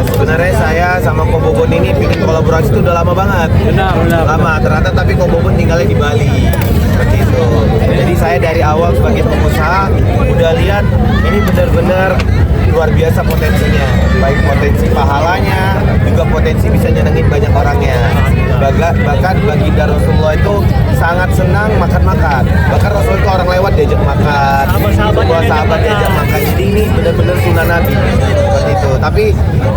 sebenarnya saya sama Ko Bobon ini bikin kolaborasi itu udah lama banget. Benar. Lama, ternyata tapi Ko Bobon tinggalnya di Bali. Seperti itu. Jadi saya dari awal sebagai pengusaha udah lihat ini benar-benar luar biasa potensinya. Baik potensi pahalanya, juga potensi bisa nyenengin banyak orangnya. Bahkan baginda Rasulullah itu sangat senang makan-makan. Bahkan Rasulullah itu orang lewat diajak makan. Sahabat diajak makan. Jadi ini benar-benar sunnah Nabi. Seperti itu. Tapi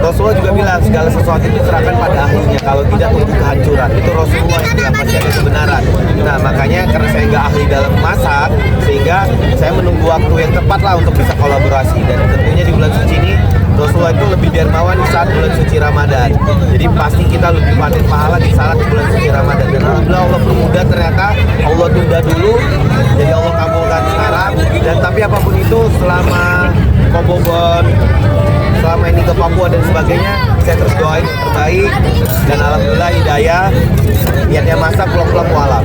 Rasulullah juga bilang segala sesuatu itu serahkan pada ahlinya. Kalau tidak tunggu kehancuran. Itu Rasulullah yang bilang pasti ada kebenaran. Nah makanya karena saya nggak ahli dalam masak, sehingga saya menunggu waktu yang tepat lah untuk bisa kolaborasi. Dan tentunya di bulan suci ini Rasulullah itu lebih dermawan di saat bulan suci Ramadan. Jadi pasti kita lebih panen pahala di saat bulan suci Ramadan. Dan alhamdulillah Allah permudah, ternyata Allah tunda dulu, jadi Allah kabulkan sekarang. Dan tapi apapun itu selama Ko Bobon selama ini ke Papua dan sebagainya, saya terus doain yang terbaik. Dan alhamdulillah hidayah, niatnya masak pulang-pulang mualaf.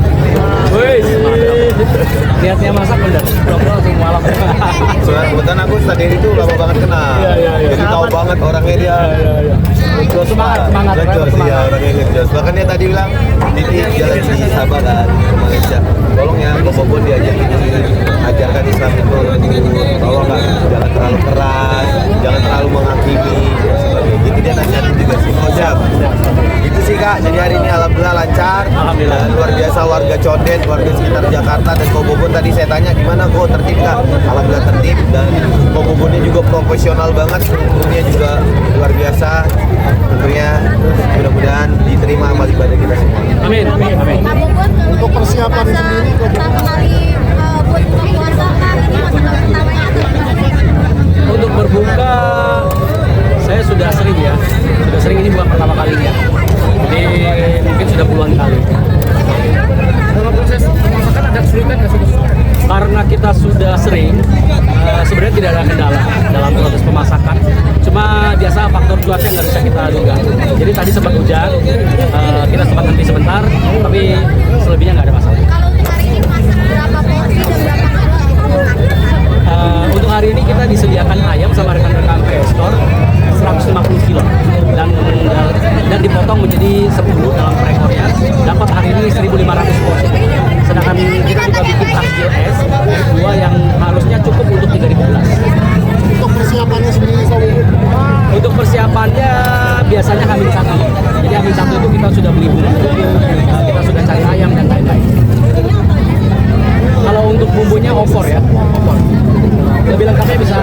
Niatnya masak bener, pulang-pulang langsung malam. Soalnya kebetulan aku tadi itu lama banget kenal. Jadi tahu banget orangnya dia. Semangat. Ngejos, iya orangnya ngejos. Bahkan dia tadi bilang, Didi jalan di Sabah kan, ke Malaysia. Tolong ya, Ko Bobon diajakin ajarkan Islam itu. Tolong kan, jangan terlalu keras, jangan terlalu menghakimi dan sebagainya. Gitu dia nasihatin juga sih. Oh siap. Itu sih Kak, jadi hari ini alhamdulillah lancar. Alhamdulillah. Dan luar biasa warga Condet, warga sekitar Jakarta dan Ko Bobon tadi saya tanya gimana kok tertib Kak? Alhamdulillah tertib dan Ko Bobonnya juga profesional banget, krunya juga luar biasa. Tentunya mudah-mudahan diterima amal ibadah kita semua. Amin. Pak Bobon, Untuk persiapan sendiri, pertama kali buat keluarga ini masakan pertamanya atau gimana? Untuk berbuka saya sudah sering ini bukan pertama kalinya. Jadi mungkin sudah puluhan kali. dalam proses pemasakan ada kesulitan nggak sih? Karena kita sudah sering, sebenarnya tidak ada kendala dalam proses pemasakan. Cuma biasa faktor cuaca yang nggak bisa kita duga. Jadi tadi sempat hujan, kita sempat henti sebentar, tapi selebihnya nggak ada masalah. Kalau untuk hari ini masak berapa porsi dan berapa kilo? Untuk hari ini kita disediakan ayam sama rekan-rekan investor 150 kilo dan dipotong menjadi 10 dalam per ekornya, dapat hari ini 1.500 porsi. Sedangkan kita juga bikin takjil es dua yang harusnya cukup untuk 3.000 gelas. Untuk persiapannya sendiri Ko Bobon, Untuk persiapannya biasanya H-1. Jadi H-1 itu kita sudah beli bumbu, kita sudah cari ayam dan lain-lain. Kalau untuk bumbunya opor ya, opor. Lebih lengkapnya bisa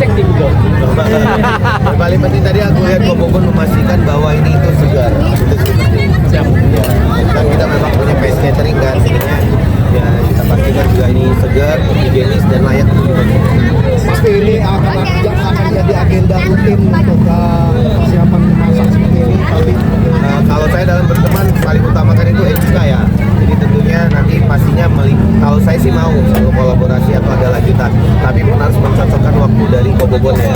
cek di Google. Yang paling penting tadi aku lihat Ko Bobon memastikan bahwa ini itu segar. Itu seperti Siap. ya. Dan kita memang punya PS catering kan, sebenarnya ya kita pastikan juga ini segar, higienis dan layak untuk dikonsumsi. pasti ini akan jadi agenda rutin untuk persiapan memasak seperti ini kali. Kalau saya dalam berteman paling utamakan itu etika ya. Jadi tentunya nanti pastinya kalau saya sih mau selalu kolaborasi atau ada lanjutan, tapi pun harus mencocokkan waktu dari Ko Bobon ya.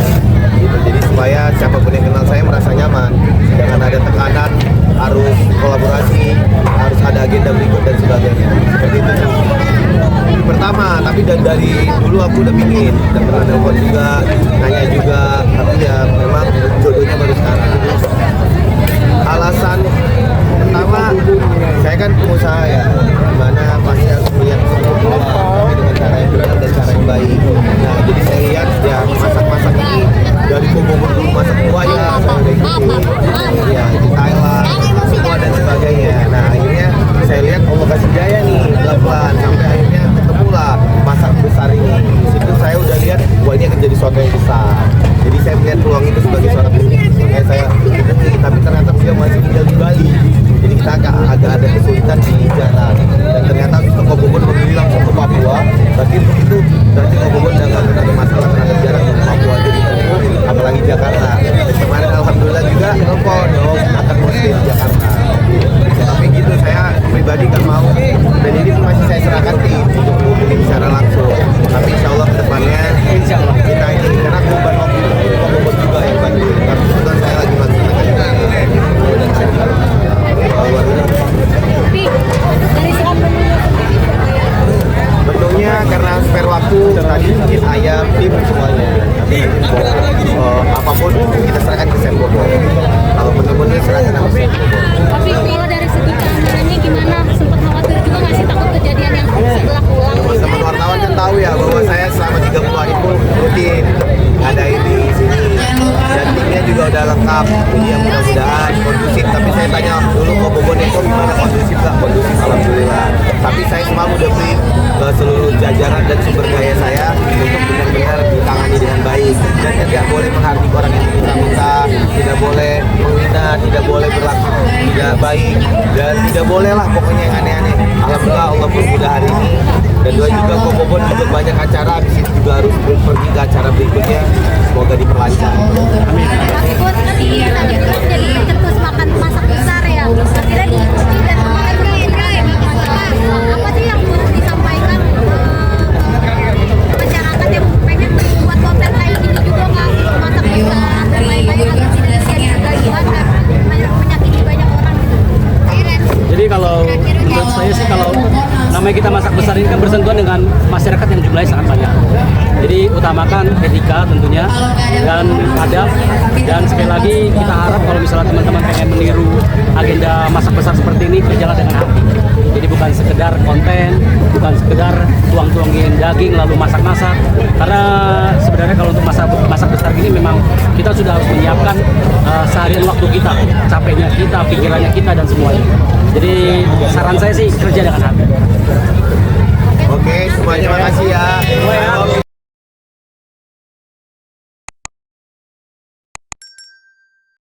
Gitu. Jadi supaya siapapun yang kenal saya merasa nyaman, jangan ada tekanan harus kolaborasi, harus ada agenda berikut dan sebagainya. Seperti itu. Pertama, tapi dari dulu aku udah bikin, dan pernah telepon juga, nanya juga, tapi ya memang jodohnya baru sekarang. Alasan pertama, saya kan pengusaha ya, dimana pasti harus melihat semua tapi dengan cara yang benar dan cara yang baik. Nah, jadi saya lihat ya masak-masak ini dari Ko Bobon dulu masak buaya, saya udah ikutin, ya di Thailand, semua dan sebagainya. Nah, akhirnya saya lihat Allah kasih jaya nih, pelan-pelan sampai akhirnya ketemulah masak besar ini. Di situ saya udah lihat, wah ini akan jadi suatu yang besar. Jadi saya melihat peluang itu sebagai seorang bisnis, makanya saya ikuti. Tapi ternyata beliau masih tinggal di Bali, jadi kita agak ada kesulitan di jalan. Dan ternyata habis itu Ko Bobon memilih langsung ke Papua. Berarti untuk itu berarti Ko Bobon udah nggak ada masalah terhadap jarak ke Papua jadi apalagi Jakarta. Dan kemarin alhamdulillah juga telepon akan mau stay di Jakarta. Tapi gitu saya pribadi nggak mau, dan ini pun masih saya serahkan tim untuk menghubungi secara langsung. Tapi insya Allah kedepannya kita ini karena beban waktu Ko Bobon juga yang bantu. 30 hari pun rutin ngadain di sini, dan timnya juga udah lengkap, jadi ya mudah-mudahan kondusif. Tapi saya tanya dulu ke Boboneco gimana, kondusif nggak? Kondusif, alhamdulillah. Tapi saya selalu udah brief ke seluruh jajaran dan sumber daya saya untuk benar-benar ditangani dengan baik, dan tidak boleh menghardik orang yang minta-minta, tidak boleh menghina, tidak boleh berlaku tidak baik, dan tidak boleh lah pokoknya yang aneh-aneh. Alhamdulillah Allah bermudah hari ini. Dan dua juga Kok Bobon juga banyak acara, di sini juga harus pergi ke acara berikutnya, semoga diperlancar. Tapi buat tadi kan jadi tercetus makan masak besar ya. Akhirnya diikuti dan kemarin berkaitan apa sih yang harus disampaikan ke masyarakat yang pengen buat konten kayak gini juga nggak masak besar dan lain-lain agar tidak jadi kegaduhan dan menyakiti banyak orang gitu. Jadi kalau menurut saya sih, kalau namanya kita masak besar ini kan bersentuhan dengan masyarakat yang jumlahnya sangat banyak. Jadi utamakan etika tentunya dan adab, dan sekali lagi kita harap kalau misalnya teman-teman pengen meniru agenda masak besar seperti ini, berjalan dengan hati. Jadi bukan sekedar konten, bukan sekedar tuang-tuangin daging lalu masak-masak. Karena sebenarnya kalau untuk masak besar ini memang kita sudah harus menyiapkan seharian waktu kita, capeknya kita, pikirannya kita dan semuanya. Jadi saran saya sih kerja dengan hati.